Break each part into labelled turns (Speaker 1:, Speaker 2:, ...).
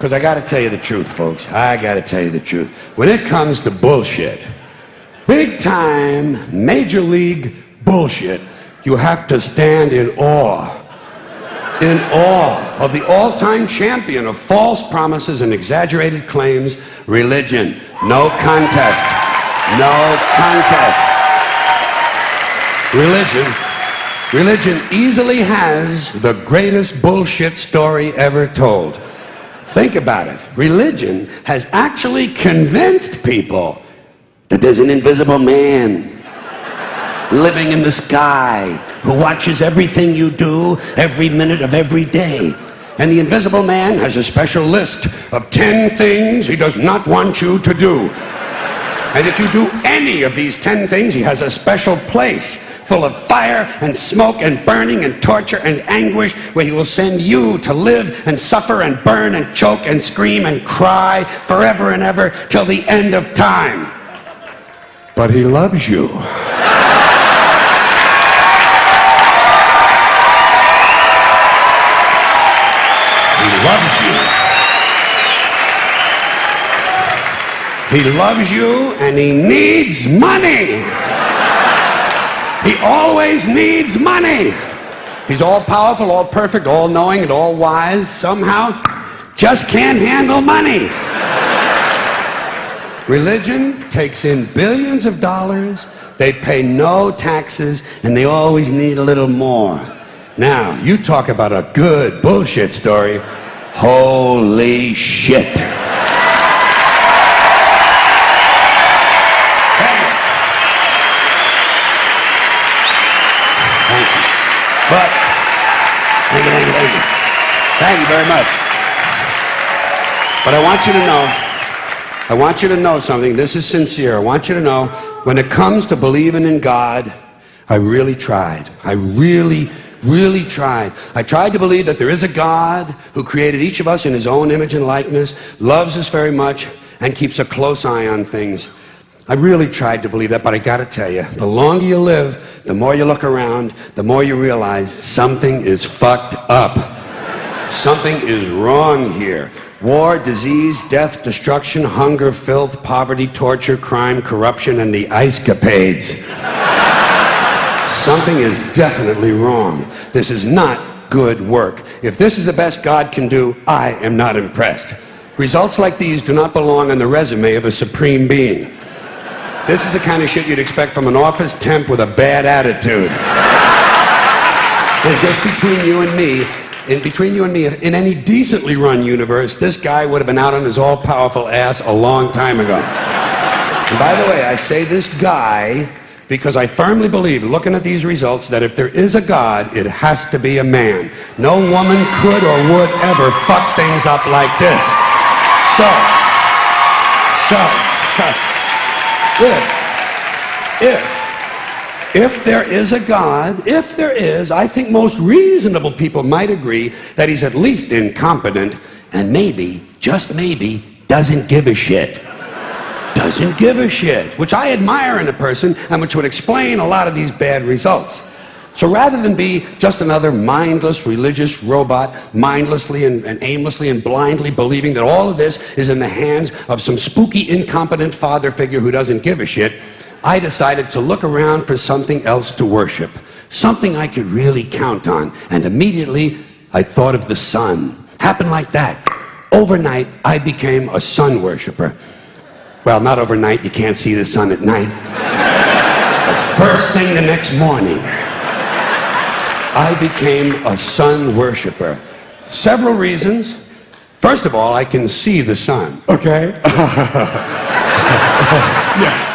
Speaker 1: Because I got to tell you the truth, folks. I got to tell you the truth. When it comes to bullshit, big time, major league bullshit, you have to stand in awe of the all-time champion of false promises and exaggerated claims, religion. No contest. No contest. Religion easily has the greatest bullshit story ever told. Think about it. Religion has actually convinced people that there's an invisible man living in the sky who watches everything you do every minute of every day. And the invisible man has a special list of 10 things he does not want you to do. And if you do any of these 10 things, he has a special place full of fire and smoke and burning and torture and anguish where he will send you to live and suffer and burn and choke and scream and cry forever and ever till the end of time. But he loves you. He loves you. He loves you and he needs money. He always needs money. He's all powerful, all perfect, all knowing, and all wise. Somehow, just can't handle money. Religion takes in billions of dollars. They pay no taxes, and they always need a little more. Now, you talk about a good bullshit story. Holy shit. But, thank you very much. But I want you to know something. This is sincere. I want you to know, when it comes to believing in God, I really tried. I really tried. I tried to believe that there is a God who created each of us in his own image and likeness, loves us very much, and keeps a close eye on things. I really tried to believe that, but I gotta tell you, the longer you live, the more you look around, the more you realize something is fucked up. Something is wrong here. War, disease, death, destruction, hunger, filth, poverty, torture, crime, corruption, and the ice capades. Something is definitely wrong. This is not good work. If this is the best God can do, I am not impressed. Results like these do not belong on the resume of a supreme being. This is the kind of shit you'd expect from an office temp with a bad attitude. And just between you and me, in any decently run universe, this guy would have been out on his all-powerful ass a long time ago. And by the way, I say this guy because I firmly believe, looking at these results, that if there is a God, it has to be a man. No woman could or would ever fuck things up like this. If there is a God, if there is, I think most reasonable people might agree that he's at least incompetent and maybe, just maybe, doesn't give a shit. Doesn't give a shit, which I admire in a person and which would explain a lot of these bad results. So rather than be just another mindless religious robot, mindlessly and aimlessly and blindly believing that all of this is in the hands of some spooky, incompetent father figure who doesn't give a shit, I decided to look around for something else to worship, something I could really count on. And immediately, I thought of the sun. Happened like that. Overnight, I became a sun worshiper. Well, not overnight, you can't see the sun at night. But first thing the next morning, I became a sun worshiper. Several reasons. First of all, I can see the sun, okay? Yeah.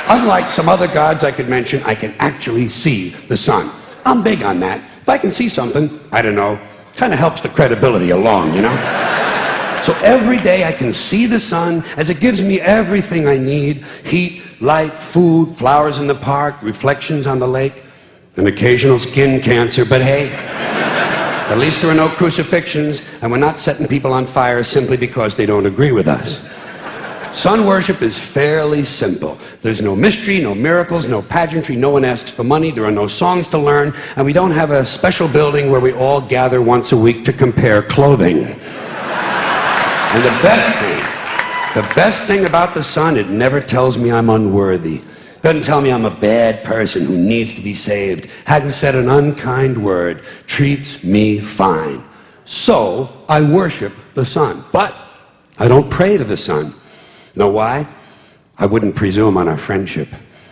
Speaker 1: Unlike some other gods I could mention, I can actually see the sun. I'm big on that. If I can see something, I don't know, kind of helps the credibility along, you know? So every day I can see the sun as it gives me everything I need: heat, light, food, flowers in the park, reflections on the lake, an occasional skin cancer, but hey, at least there are no crucifixions, and we're not setting people on fire simply because they don't agree with us. Sun worship is fairly simple. There's no mystery, no miracles, no pageantry, no one asks for money, there are no songs to learn, and we don't have a special building where we all gather once a week to compare clothing. And the best thing about the Son, it never tells me I'm unworthy. Doesn't tell me I'm a bad person who needs to be saved. Hasn't said an unkind word. Treats me fine. So I worship the Son. But I don't pray to the Son. Know why? I wouldn't presume on our friendship.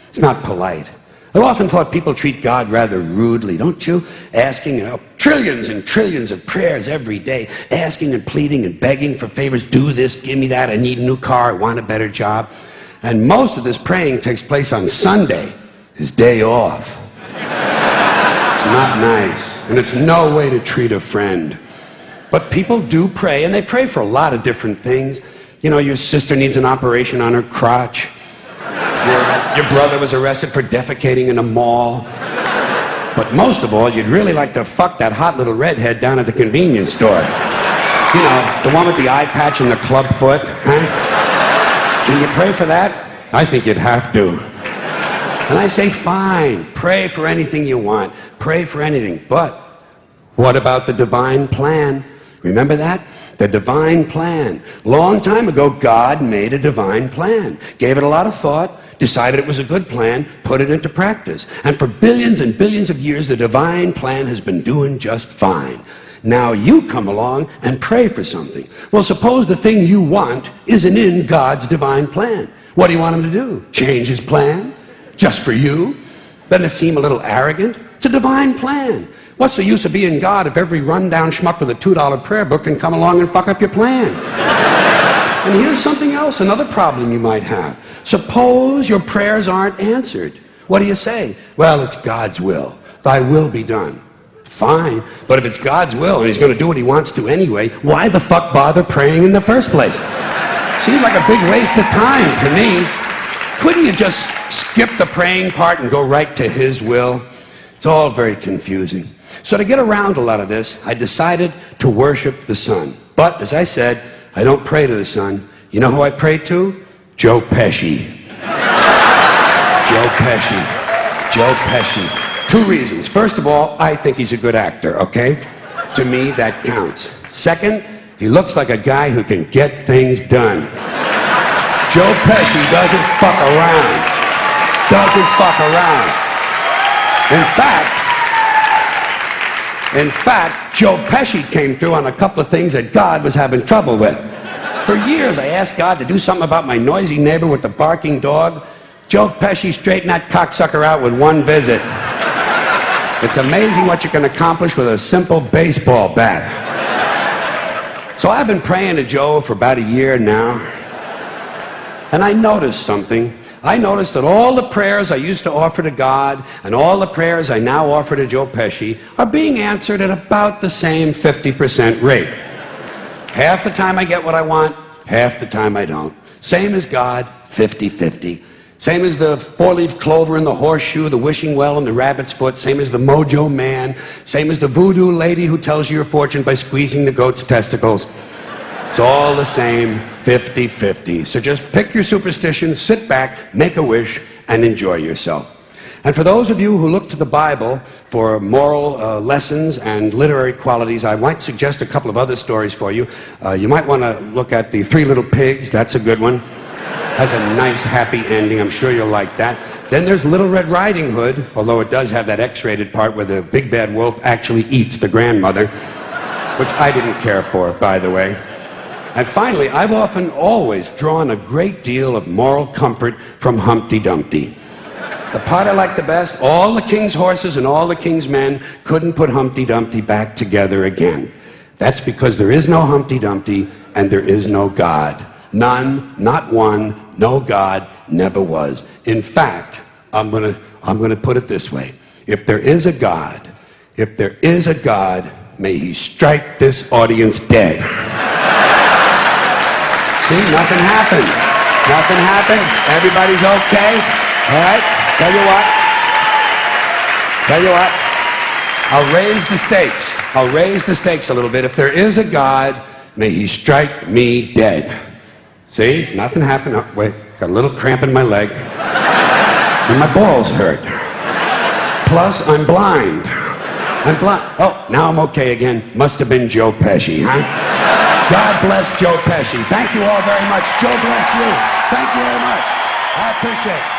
Speaker 1: It's not polite. I've often thought people treat God rather rudely, don't you? Asking trillions and trillions of prayers every day, asking and pleading and begging for favors. Do this, give me that, I need a new car, I want a better job. And most of this praying takes place on Sunday, his day off. It's not nice, and it's no way to treat a friend. But people do pray, and they pray for a lot of different things. You know, your sister needs an operation on her crotch. Your brother was arrested for defecating in a mall. But most of all, you'd really like to fuck that hot little redhead down at the convenience store. You know, the one with the eye patch and the club foot, huh? Can you pray for that? I think you'd have to. And I say, fine, pray for anything you want. Pray for anything. But what about the divine plan? Remember that? The divine plan. Long time ago, God made a divine plan. Gave it a lot of thought, decided it was a good plan, put it into practice. And for billions and billions of years, the divine plan has been doing just fine. Now you come along and pray for something. Well, suppose the thing you want isn't in God's divine plan. What do you want him to do? Change his plan? Just for you? Doesn't it seem a little arrogant? It's a divine plan. What's the use of being God if every rundown schmuck with a $2 prayer book can come along and fuck up your plan? And here's something else, another problem you might have. Suppose your prayers aren't answered. What do you say? Well, it's God's will. Thy will be done. Fine, but if it's God's will and he's going to do what he wants to anyway, why the fuck bother praying in the first place? Seems like a big waste of time to me. Couldn't you just skip the praying part and go right to his will? It's all very confusing. So to get around a lot of this, I decided to worship the Son. But, as I said, I don't pray to the Son. You know who I pray to? Joe Pesci. Joe Pesci. Joe Pesci. 2 reasons. First of all, I think he's a good actor, okay? To me, that counts. Second, he looks like a guy who can get things done. Joe Pesci doesn't fuck around. Doesn't fuck around. In fact, Joe Pesci came through on a couple of things that God was having trouble with. For years, I asked God to do something about my noisy neighbor with the barking dog. Joe Pesci straightened that cocksucker out with 1 visit. It's amazing what you can accomplish with a simple baseball bat. So I've been praying to Joe for about a year now, and I noticed something. I noticed that all the prayers I used to offer to God and all the prayers I now offer to Joe Pesci are being answered at about the same 50% rate. Half the time I get what I want, half the time I don't. Same as God, 50-50. Same as the 4-leaf clover and the horseshoe, the wishing well and the rabbit's foot. Same as the mojo man. Same as the voodoo lady who tells you your fortune by squeezing the goat's testicles. It's all the same, 50-50. So just pick your superstition, sit back, make a wish, and enjoy yourself. And for those of you who look to the Bible for moral lessons and literary qualities, I might suggest a couple of other stories for you. You might want to look at The 3 Little Pigs. That's a good one. Has a nice, happy ending. I'm sure you'll like that. Then there's Little Red Riding Hood, although it does have that X-rated part where the big bad wolf actually eats the grandmother, which I didn't care for, by the way. And finally, I've often always drawn a great deal of moral comfort from Humpty Dumpty. The part I like the best, all the king's horses and all the king's men couldn't put Humpty Dumpty back together again. That's because there is no Humpty Dumpty and there is no God. None, not one, no God, never was. In fact, I'm gonna put it this way. If there is a God, may he strike this audience dead. See, nothing happened. Nothing happened. Everybody's okay. All right? Tell you what. I'll raise the stakes. I'll raise the stakes a little bit. If there is a God, may he strike me dead. See? Nothing happened. Oh, wait. Got a little cramp in my leg. And my balls hurt. Plus, I'm blind. I'm blind. Oh, now I'm okay again. Must have been Joe Pesci, huh? God bless Joe Pesci. Thank you all very much. Joe bless you. Thank you very much. I appreciate it.